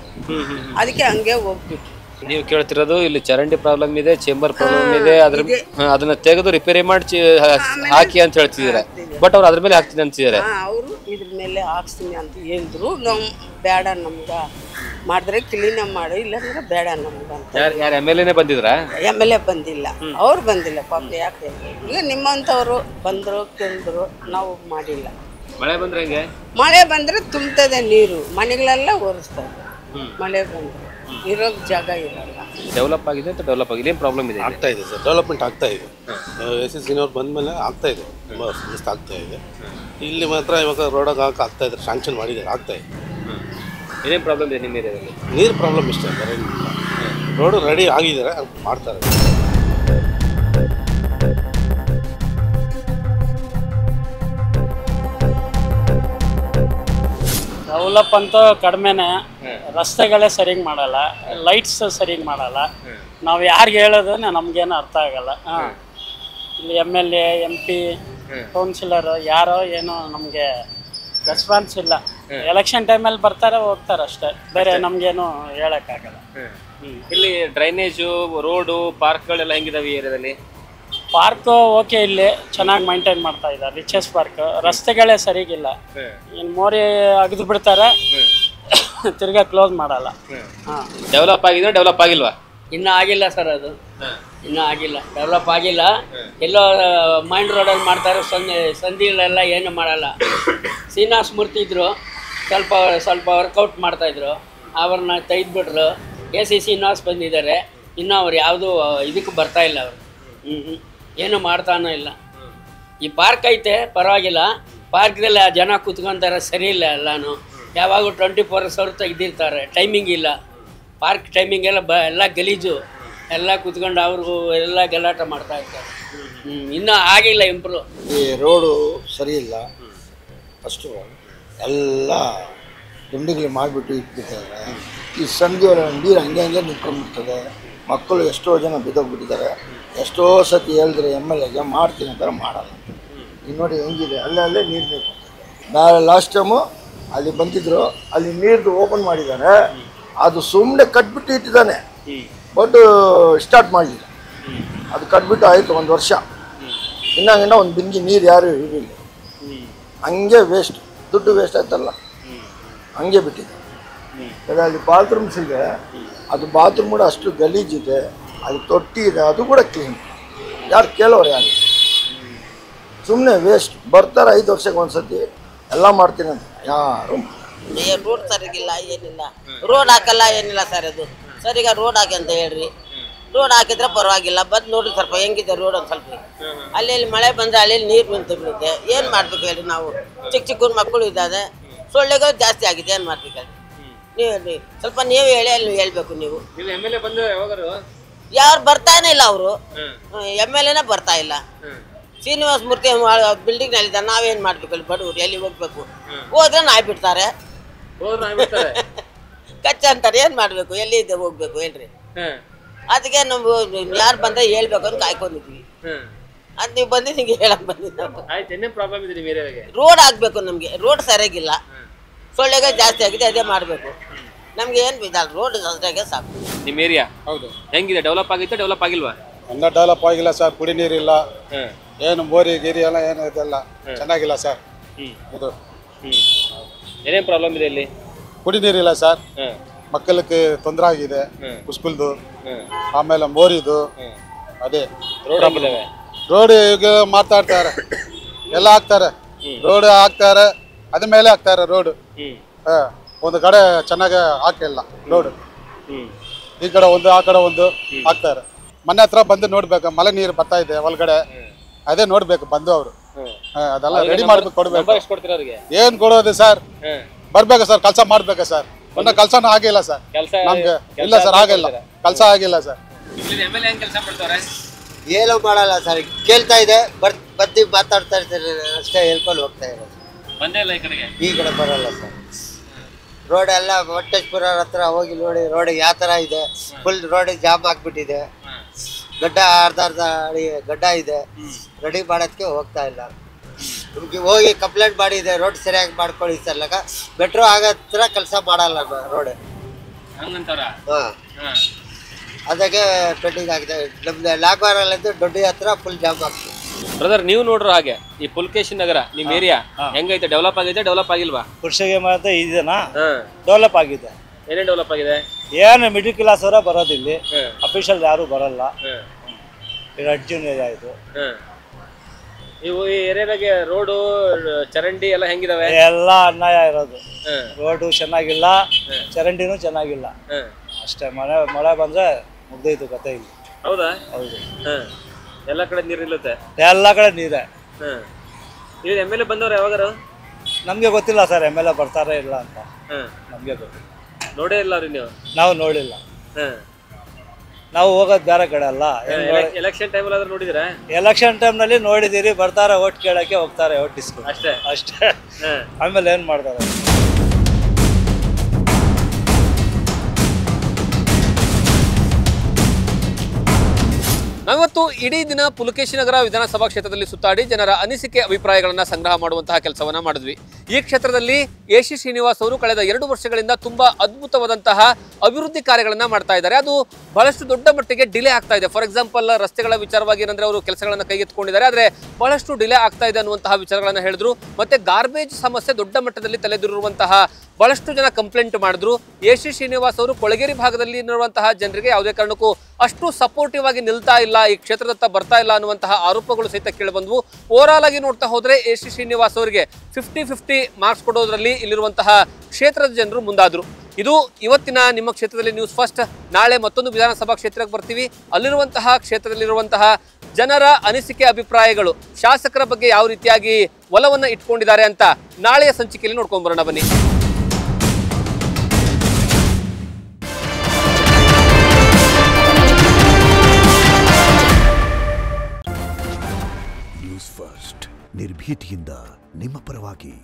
ಅದಕ್ಕೆ ಹಂಗೆ ಹೋಗ್ಬಿಟ್ಟು. ನೀವು ಕೇಳ್ತಿರೋದು ಇಲ್ಲಿ ಚರಂಡಿ ಪ್ರಾಬ್ಲಮ್ ಇದೆ, ಚೇಂಬರ್ ಪ್ರಾಬ್ಲಮ್ ಇದೆ, ಅದನ್ನ ತೆಗೆದು ರಿಪೇರಿ ಮಾಡಿ ಹಾಕಿ ಅಂತ ಹೇಳ್ತಿದ್ದಾರೆ. ಬಟ್ ಅವ್ರು ಅದ್ರ ಮೇಲೆ ಹಾಕ್ತೀನಿ ಅಂತಿದ್ದಾರೆ. ಅವರು ಇದ್ರ ಮೇಲೆ ಹಾಕ್ಸ್ತೀನಿ ಅಂತ ಹೇಳಿದ್ರು. ನಾವು ಬೇಡ, ನಮ್ಗೆ ಮಾಡಿದ್ರೆ ಕ್ಲೀನ್ ಮಾಡಿ, ಇಲ್ಲಾಂದ್ರೆ ಬೇಡ ನಮ್ಗೆ ಅಂತ. ಯಾರು MLA ಬಂದಿದ್ರಾ? MLA ಬಂದಿಲ್ಲ, ಅವ್ರು ಬಂದಿಲ್ಲ ಪಾಪ. ಯಾಕೆ ಈಗ ನಿಮ್ಮಂಥವ್ರು ಬಂದರು ಕೇಳಿದ್ರು, ನಾವು ಮಾಡಿಲ್ಲ. ಮಳೆ ಬಂದ್ರೆ ಹೆಂಗೆ? ಮಳೆ ಬಂದರೆ ತುಂಬ್ತದೆ ನೀರು, ಮನೆಗಳೆಲ್ಲ ಒರೆಸ್ತದೆ ಮಳೆ ಬಂದರೆ. ಇರೋಕ್ ಜಾಗ ಇರಲ್ಲ. ಡೆವಲಪ್ ಆಗಿದೆ ಅಂತ ಡೆವಲಪ್ ಆಗಿದೆ, ಏನು ಪ್ರಾಬ್ಲಮ್ ಇದೆ? ಆಗ್ತಾ ಇದೆ ಸರ್, ಡೆವಲಪ್ಮೆಂಟ್ ಆಗ್ತಾ ಇದೆ. SSCನವ್ರು ಬಂದಮೇಲೆ ಆಗ್ತಾ ಇದೆ, ತುಂಬ ಮಸ್ತ್ ಆಗ್ತಾ ಇದೆ. ಇಲ್ಲಿ ಮಾತ್ರ ಇವಾಗ ರೋಡಾಗ ಆಗ್ತಾ ಇದ್ದಾರೆ, ಶಾಂಕ್ಷನ್ ಮಾಡಿದ್ದಾರೆ, ಆಗ್ತಾ ಇದೆ. ಏನೇನು ಪ್ರಾಬ್ಲಮ್ ಇದೆ ನಿಮ್ಮ ಏರಿಯಾದಲ್ಲಿ? ನೀರು ಪ್ರಾಬ್ಲಮ್ ಇಷ್ಟೇ, ಬೇರೆ ಏನಿಲ್ಲ. ರೋಡು ರೆಡಿ ಆಗಿದ್ದಾರೆ, ಮಾಡ್ತಾರೆ. ಡೆವಲಪ್ ಅಂತೂ ಕಡಿಮೆನೆ, ರಸ್ತೆಗಳೇ ಸರಿಯಾಗಿ ಮಾಡಲ್ಲ, ಲೈಟ್ಸ್ ಸರಿಯಾಗಿ ಮಾಡಲ್ಲ. ನಾವು ಯಾರಿಗೆ ಹೇಳೋದನ್ನ ನಮಗೇನು ಅರ್ಥ ಆಗಲ್ಲ. ಇಲ್ಲಿ MLA MP ಕೌನ್ಸಿಲರ್ ಯಾರೋ ಏನೋ ನಮಗೆ ರೆಸ್ಪಾನ್ಸ್ ಇಲ್ಲ. ಎಲೆಕ್ಷನ್ ಟೈಮಲ್ಲಿ ಬರ್ತಾರೆ ಹೋಗ್ತಾರೆ ಅಷ್ಟೇ, ಬೇರೆ ನಮಗೇನು ಹೇಳೋಕ್ಕಾಗಲ್ಲ. ಇಲ್ಲಿ ಡ್ರೈನೇಜು, ರೋಡು, ಪಾರ್ಕ್ಗಳೆಲ್ಲ ಹೆಂಗಿದಾವೆ ಈ ಏರಿಯಾದಲ್ಲಿ? ಪಾರ್ಕು ಓಕೆ, ಇಲ್ಲಿ ಚೆನ್ನಾಗಿ ಮೈಂಟೈನ್ ಮಾಡ್ತಾ ಇದ್ದಾರೆ, ರಿಚೆಸ್ ಪಾರ್ಕ್. ರಸ್ತೆಗಳೇ ಸರಿಗಿಲ್ಲ, ಇನ್ನು ಮೋರಿ ಅಗದು ಬಿಡ್ತಾರೆ, ತಿರ್ಗಾ ಕ್ಲೋಸ್ ಮಾಡಲ್ಲ. ಡೆವಲಪ್ ಆಗಿದೆ, ಡೆವಲಪ್ ಆಗಿಲ್ವಾ? ಇನ್ನೂ ಆಗಿಲ್ಲ ಸರ್, ಅದು ಇನ್ನೂ ಆಗಿಲ್ಲ, ಡೆವಲಪ್ ಆಗಿಲ್ಲ. ಎಲ್ಲೋ ಮೈಂಡ್ ರೋಡಲ್ಲಿ ಮಾಡ್ತಾರೆ, ಸಂಧಿಗಳೆಲ್ಲ ಏನು ಮಾಡಲ್ಲ. ಶ್ರೀನಿವಾಸ ಮೂರ್ತಿ ಇದ್ರು, ಸ್ವಲ್ಪ ವರ್ಕೌಟ್ ಮಾಡ್ತಾಯಿದ್ರು, ಅವ್ರನ್ನ ತೆಗೆದ್ಬಿಟ್ರು. AC ಶ್ರೀನಿವಾಸ್ ಬಂದಿದ್ದಾರೆ, ಇನ್ನೂ ಅವ್ರು ಯಾವುದೂ ಇದಕ್ಕೆ ಬರ್ತಾ ಇಲ್ಲ. ಅವರು ಏನು ಮಾಡ್ತಾನೋ ಇಲ್ಲ. ಈ ಪಾರ್ಕ್ ಐತೆ ಪರವಾಗಿಲ್ಲ, ಪಾರ್ಕ್ದಲ್ಲಿ ಆ ಜನ ಕೂತ್ಕೊತಾರೆ, ಸರಿ ಇಲ್ಲ. ಎಲ್ಲನೂ ಯಾವಾಗೂ 24 hours ತೆಗೆದಿರ್ತಾರೆ, ಟೈಮಿಂಗ್ ಇಲ್ಲ. ಪಾರ್ಕ್ ಟೈಮಿಂಗ್ ಎಲ್ಲ ಗಲೀಜು, ಎಲ್ಲ ಕೂತ್ಕೊಂಡು ಅವರು ಎಲ್ಲ ಗಲಾಟೆ ಮಾಡ್ತಾ ಇರ್ತಾರೆ. ಇನ್ನೂ ಆಗಿಲ್ಲ ಇಂಪ್ರೂವ್. ಈ ರೋಡು ಸರಿ ಇಲ್ಲ, ಫಸ್ಟು ಎಲ್ಲ ದುಂಡಿಗಳು ಮಾಡಿಬಿಟ್ಟು ಇಟ್ಬಿಟ್ಟಿದ್ದಾರೆ. ಈ ಸಂಜೆ ನೀರು ಹಂಗೆ ನಿಂತ್ಕೊಂಡ್ಬಿಡ್ತದೆ. ಮಕ್ಕಳು ಎಷ್ಟೋ ಜನ ಬಿದ್ದೋಗ್ಬಿಟ್ಟಿದ್ದಾರೆ. ಎಷ್ಟೋ ಸತಿ ಹೇಳಿದ್ರೆ MLAಗೆ ಮಾಡ್ತೀನಿ ಅಂತಾರೆ, ಮಾಡಲ್ಲ. ಈಗ ನೋಡಿ ಹೆಂಗಿದೆ, ಅಲ್ಲೇ ನೀರು ನಿಂತ್ಕೊಳ್ತದೆ. ಲಾಸ್ಟ್ ಟೈಮು ಅಲ್ಲಿ ಬಂದಿದ್ರು, ಅಲ್ಲಿ ನೀರ್ದು ಓಪನ್ ಮಾಡಿದ್ದಾರೆ, ಅದು ಸುಮ್ಮನೆ ಕಟ್ಬಿಟ್ಟು ಇಟ್ಟಿದ್ದಾನೆ, ಬಟ್ ಸ್ಟಾರ್ಟ್ ಮಾಡಲಿಲ್ಲ. ಅದು ಕಟ್ಬಿಟ್ಟು ಆಯಿತು 1 ವರ್ಷ, ಇನ್ನ ಒಂದು ಬಿಂಗಿ ನೀರು ಯಾರು ಇರಲಿಲ್ಲ. ಹಂಗೆ ವೇಸ್ಟ್, ದುಡ್ಡು ವೇಸ್ಟ್ ಆಯ್ತಲ್ಲ, ಹಂಗೆ ಬಿಟ್ಟಿದೆ. ಅಲ್ಲಿ ಬಾತ್ರೂಮ್ಸ್ ಇದೆ, ಅದು ಬಾತ್ರೂಮ್ ಕೂಡ ಅಷ್ಟು ಗಲೀಜಿದೆ, ಅದು ತೊಟ್ಟಿ ಇದೆ, ಅದು ಕೂಡ ಕ್ಲೀನ್. ಯಾರು ಕೇಳೋರು ಯಾರು? ಸುಮ್ಮನೆ ವೇಸ್ಟ್. ಬರ್ತಾರೆ 5 ವರ್ಷಕ್ಕೆ ಒಂದ್ಸತಿ, ಎಲ್ಲ ಮಾಡ್ತೀನಿ ಅಂತ ಯಾರು. ರೋಡ್ ಸರಿಗಿಲ್ಲ, ಏನಿಲ್ಲ. ರೋಡ್ ಹಾಕಲ್ಲ, ಏನಿಲ್ಲ ಸರ್. ಅದು ಸರಿಗ ರೋಡ್ ಹಾಕಿ ಅಂತ ಹೇಳ್ರಿ. ರೋಡ್ ಹಾಕಿದ್ರೆ ಪರವಾಗಿಲ್ಲ. ಬಂದು ನೋಡ್ರಿ ಸ್ವಲ್ಪ ಹೆಂಗಿದೆ ರೋಡ್ ಒಂದು ಸ್ವಲ್ಪ. ಅಲ್ಲಿ ಮಳೆ ಬಂದರೆ ಅಲ್ಲಿ ನೀರು ನಿಂತು ಬಿಡುತ್ತೆ. ಏನು ಮಾಡ್ಬೇಕು ಹೇಳಿ ನಾವು? ಚಿಕ್ಕ ಮಕ್ಕಳು ಇದ್ದಾವೆ, ಸೊಳ್ಳೆಗಳು ಜಾಸ್ತಿ ಆಗಿದೆ, ಏನು ಮಾಡ್ಬೇಕು ಹೇಳಿ? ನೀವು ಸ್ವಲ್ಪ ನೀವು ಹೇಳಿ, ಅಲ್ಲಿ ಹೇಳ್ಬೇಕು ನೀವು. MLA ಬಂದು ಯಾವಾಗಾರು ಯಾರು ಬರ್ತಾನೆ ಇಲ್ಲ, ಅವರು MLAನೇ ಬರ್ತಾ ಇಲ್ಲ. ಶ್ರೀನಿವಾಸ ಮೂರ್ತಿ ಬಿಲ್ಡಿಂಗ್ನಲ್ಲಿದ್ದಾರೆ, ನಾವೇನು ಮಾಡ್ಬೇಕು ಅಲ್ಲಿ ಬಡವರು? ಎಲ್ಲಿ ಹೋಗ್ಬೇಕು? ಹೋದ್ರೆ ನಾಯಿ ಬಿಡ್ತಾರೆ, ಕಚ್ಚ ಅಂತಾರೆ. ಏನು ಮಾಡಬೇಕು? ಎಲ್ಲಿ ಇದೆ ಹೋಗ್ಬೇಕು ಹೇಳ್ರಿ? ಅದಕ್ಕೆ ನಾವು ಯಾರು ಬಂದ್ರೆ ಹೇಳ್ಬೇಕು ಅಂತ ಕಾಯ್ಕೊಂಡಿದ್ವಿ. ಅದು ನೀವು ಬಂದು ನಿಮಗೆ ಹೇಳಕ್ ಬಂದಿದ್ದು. ರೋಡ್ ಆಗ್ಬೇಕು ನಮಗೆ, ರೋಡ್ ಸರಿಯಾಗಿಲ್ಲ, ಸೊಳ್ಳೆಗೆ ಜಾಸ್ತಿ ಆಗಿದೆ, ಅದೇ ಮಾಡಬೇಕು. ನಮ್ಗೆ ಏನು ಇದಲ್ಲ, ರೋಡ್ ಅಷ್ಟಾಗೆ ಸಾಕು. ನಿಮ್ಮ ಏರಿಯಾ ಹೌದು ಹೆಂಗಿದೆ? ಡೆವಲಪ್ ಆಗಿತ್ತು, ಡೆವಲಪ್ ಆಗಿಲ್ವಾ? ಇನ್ನೂ ಡೆವಲಪ್ ಆಗಿಲ್ಲ ಸರ್. ಕುಡಿ ನೀರಿಲ್ಲ, ಏನು ಬೋರಿ ಗಿರಿ ಎಲ್ಲ ಏನು ಇದೆಲ್ಲ ಚೆನ್ನಾಗಿಲ್ಲ ಸರ್. ಇದು ಏನೇನು ಪ್ರಾಬ್ಲಮ್ ಇದೆ ಇಲ್ಲಿ? ಕುಡಿ ನೀರಿಲ್ಲ ಸರ್, ಮಕ್ಕಳಿಗೆ ತೊಂದರೆ ಆಗಿದೆ, ಸ್ಕೂಲ್ದು, ಆಮೇಲೆ ಮೋರಿದು, ಅದೇ ರೋಡ್ ಈಗ ಮಾತಾಡ್ತಾರೆ, ಎಲ್ಲ ಹಾಕ್ತಾರೆ, ರೋಡ್ ಹಾಕ್ತಾರೆ, ಅದ ಮೇಲೆ ಹಾಕ್ತಾರೆ ರೋಡ್. ಒಂದು ಕಡೆ ಚೆನ್ನಾಗಿ ಹಾಕಿಲ್ಲ ರೋಡ್, ಈ ಕಡೆ ಒಂದು ಆ ಕಡೆ ಒಂದು ಹಾಕ್ತಾರೆ. ಮನೆ ಹತ್ರ ಬಂದು ನೋಡ್ಬೇಕು, ಮಳೆ ನೀರು ಬರ್ತಾ ಇದೆ ಒಳಗಡೆ, ಅದೇ ನೋಡ್ಬೇಕು ಬಂದು ಅವರು. ಅದೆಲ್ಲ ರೆಡಿ ಮಾಡ್ಬೇಕು, ಕೊಡ್ಬೇಕು. ಏನ್ ಕೊಡೋದು ಸರ್? ಬರ್ಬೇಕು ಸರ್, ಕೆಲಸ ಮಾಡ್ಬೇಕು ಸರ್. ಒಂದ ಕೆಲಸನೂ ಆಗಿಲ್ಲ ಸರ್ ನಮ್ಗೆ. ಇಲ್ಲ ಸರ್, ಆಗಿಲ್ಲ, ಕೆಲಸ ಆಗಿಲ್ಲ ಸರ್. ಏನೋ ಮಾಡಲ್ಲ ಸರ್, ಕೇಳ್ತಾ ಇದೆ, ಬತ್ತಿ ಮಾತಾಡ್ತಾ ಇರ್ತಾರೆ ಅಷ್ಟೇ, ಹೇಳ್ಕೊಂಡು ಹೋಗ್ತಾ ಇರೋದು. ಈ ಕಡೆ ಬರಲ್ಲ ಸರ್. ರೋಡ್ ಎಲ್ಲ ಹೊಟ್ಟೆಪುರ ಹತ್ರ ಹೋಗಿ ನೋಡಿ, ರೋಡ್ ಯಾವ ಥರ ಇದೆ, ಫುಲ್ ರೋಡ್ ಜಾಮ್ ಆಗಿಬಿಟ್ಟಿದೆ. ಗಡ್ಡ ಅರ್ಧ ಅಡಿ ಗಡ್ಡ ಇದೆ, ರೆಡಿ ಮಾಡೋದಕ್ಕೆ ಹೋಗ್ತಾ ಇಲ್ಲ. ಹೋಗಿ ಕಂಪ್ಲೇಂಟ್ ಮಾಡಿದೆ, ರೋಡ್ ಸರಿಯಾಗಿ ಮಾಡ್ಕೊಳ್ಳಿ ಸರ್. ಮೆಟ್ರೋ ಆಗೋ ಥರ ಕೆಲಸ ಮಾಡಲ್ಲ ರೋಡ್. ಹಾಂ, ಅದಕ್ಕೆ ಪೆಂಡಿಂಗ್ ಆಗಿದೆ. ನಮ್ದು ಲಾಗ್ವಾರಲ್ಲಿದ್ದು ದೊಡ್ಡ ಹತ್ರ ಫುಲ್ ಜಾಮ್ ಆಗ್ತದೆ. ಬ್ರದರ್, ನೀವು ನೋಡ್ರು ಹಾಗೆ ಈ ಪುಲಕೇಶಿ ನಗರ ನಿಮ್ಮ ಏರಿಯಾ ಹೆಂಗೈತೆ? ಡೆವಲಪ್ ಆಗಿದೆ, ಡೆವಲಪ್ ಆಗಿಲ್ವಾ? ಪುರುಷಗೆ ಮಾತ್ರ ಇದೆನಾ ಡೆವಲಪ್ ಆಗಿದೆ. ಏನೇನು ಡೆವಲಪ್ ಆಗಿದೆ? ಏನು ಮಿಡಿಲ್ ಕ್ಲಾಸ್ ಅವರ ಬರೋದಿಲ್ಲಿ, ಅಫಿಷಿಯಲ್ ಯಾರು ಬರಲ್ಲ. ಈಗ ಅರ್ಜುನ್ ಆಯಿತು. ಇವು ಈ ಏರಿಯಾದಾಗೆ ರೋಡು, ಚರಂಡಿ ಎಲ್ಲ ಹೆಂಗಿದಾವೆ? ಎಲ್ಲ ಅನ್ಯಾಯ ಇರೋದು. ರೋಡು ಚೆನ್ನಾಗಿಲ್ಲ, ಚರಂಡಿನೂ ಚೆನ್ನಾಗಿಲ್ಲ, ಅಷ್ಟೇ ಮಳೆ ಬಂದರೆ ಮುಗ್ದೋಯ್ತು ಕತೆ ಇಲ್ಲಿ. ಹೌದಾ? ಹೌದು. ಎಲ್ಲ ಕಡೆ ನೀರು ನಿಲ್ಲುತ್ತೆ? ಎಲ್ಲ ಕಡೆ ನೀರೇ. ಈಗ MLA ಬಂದವ್ರು ಯಾವಾಗಾರು? ನಮಗೆ ಗೊತ್ತಿಲ್ಲ ಸರ್ MLA ಬರ್ತಾರಾ ಇಲ್ಲ ಅಂತ. ನಮಗೆ ಗೊತ್ತಿಲ್ಲ. ನೋಡೇ ಇಲ್ಲ ರೀ ನೀವು? ನಾವು ನೋಡಿಲ್ಲ. ನಾವು ಹೋಗೋದು ಬೇರೆ ಕಡೆ ಅಲ್ಲ. ಎಲೆಕ್ಷನ್ ಟೈಮಲ್ಲಿ ಆದ್ರೂ ನೋಡಿದಿರಾ? ಎಲೆಕ್ಷನ್ ಟೈಮ್ನಲ್ಲಿ ನೋಡಿದ್ದೀರಿ, ಬರ್ತಾರೆ ಓಟ್ ಕೇಳೋಕ್ಕೆ ಹೋಗ್ತಾರೆ, ಓಟ್ ಇಸ್ಕೊ ಅಷ್ಟೇ. ಆಮೇಲೆ ಏನು ಮಾಡ್ತಾರೆ? ನಾವಿವತ್ತು ಇಡೀ ದಿನ ಪುಲಕೇಶಿನಗರ ವಿಧಾನಸಭಾ ಕ್ಷೇತ್ರದಲ್ಲಿ ಸುತ್ತಾಡಿ ಜನರ ಅನಿಸಿಕೆ ಅಭಿಪ್ರಾಯಗಳನ್ನು ಸಂಗ್ರಹ ಮಾಡುವಂತಹ ಕೆಲಸವನ್ನ ಮಾಡಿದ್ವಿ. ಈ ಕ್ಷೇತ್ರದಲ್ಲಿ ಎ.ಸಿ. ಶ್ರೀನಿವಾಸ್ ಅವರು ಕಳೆದ 2 ವರ್ಷಗಳಿಂದ ತುಂಬಾ ಅದ್ಭುತವಾದಂತಹ ಅಭಿವೃದ್ಧಿ ಕಾರ್ಯಗಳನ್ನ ಮಾಡ್ತಾ ಇದ್ದಾರೆ. ಅದು ಬಹಳಷ್ಟು ದೊಡ್ಡ ಮಟ್ಟಿಗೆ ಡಿಲೇ ಆಗ್ತಾ ಇದೆ. ಫಾರ್ ಎಕ್ಸಾಂಪಲ್, ರಸ್ತೆಗಳ ವಿಚಾರವಾಗಿ ಏನಂದ್ರೆ ಅವರು ಕೆಲಸಗಳನ್ನ ಕೈಗೆತ್ತಿಕೊಂಡಿದ್ದಾರೆ, ಆದರೆ ಬಹಳಷ್ಟು ಡಿಲೇ ಆಗ್ತಾ ಇದೆ ಅನ್ನುವಂತಹ ವಿಚಾರಗಳನ್ನ ಹೇಳಿದ್ರು. ಮತ್ತೆ ಗಾರ್ಬೇಜ್ ಸಮಸ್ಯೆ ದೊಡ್ಡ ಮಟ್ಟದಲ್ಲಿ ತಲೆದೂರಿರುವಂತಹ ಬಹಳಷ್ಟು ಜನ ಕಂಪ್ಲೇಂಟ್ ಮಾಡಿದ್ರು. ಎ.ಸಿ. ಶ್ರೀನಿವಾಸ್ ಅವರು ಕೊಳಗೇರಿ ಭಾಗದಲ್ಲಿ ಇರುವಂತಹ ಜನರಿಗೆ ಯಾವುದೇ ಕಾರಣಕ್ಕೂ ಅಷ್ಟು ಸಪೋರ್ಟಿವ್ ಆಗಿ ನಿಲ್ತಾ ಇಲ್ಲ, ಈ ಕ್ಷೇತ್ರದತ್ತ ಬರ್ತಾ ಇಲ್ಲ ಅನ್ನುವಂತಹ ಆರೋಪಗಳು ಸಹಿತ ಕೇಳಿ ಬಂದವು. ಓವರಾಲ್ ಆಗಿ ನೋಡ್ತಾ ಹೋದ್ರೆ ಎ.ಸಿ. ಶ್ರೀನಿವಾಸ್ ಅವರಿಗೆ 50-50 ಮಾರ್ಕ್ಸ್ ಕೊಡೋದ್ರಲ್ಲಿ ಇಲ್ಲಿರುವಂತಹ ಕ್ಷೇತ್ರದ ಜನರು ಮುಂದಾದ್ರು. ಇದು ಇವತ್ತಿನ ನಿಮ್ಮ ಕ್ಷೇತ್ರದಲ್ಲಿ ನ್ಯೂಸ್ ಫಸ್ಟ್. ನಾಳೆ ಮತ್ತೊಂದು ವಿಧಾನಸಭಾ ಕ್ಷೇತ್ರಕ್ಕೆ ಬರ್ತೀವಿ. ಅಲ್ಲಿರುವಂತಹ ಕ್ಷೇತ್ರದಲ್ಲಿರುವಂತಹ ಜನರ ಅನಿಸಿಕೆ ಅಭಿಪ್ರಾಯಗಳು, ಶಾಸಕರ ಬಗ್ಗೆ ಯಾವ ರೀತಿಯಾಗಿ ಒಲವನ್ನ ಇಟ್ಕೊಂಡಿದ್ದಾರೆ ಅಂತ ನಾಳೆಯ ಸಂಚಿಕೆಯಲ್ಲಿ ನೋಡ್ಕೊಂಡ್ ಬರೋಣ ಬನ್ನಿ. ನ್ಯೂಸ್ ಫಸ್ಟ್, ನಿರ್ಭೀತಿಯಿಂದ ನಿಮ್ಮ ಪರವಾಗಿ.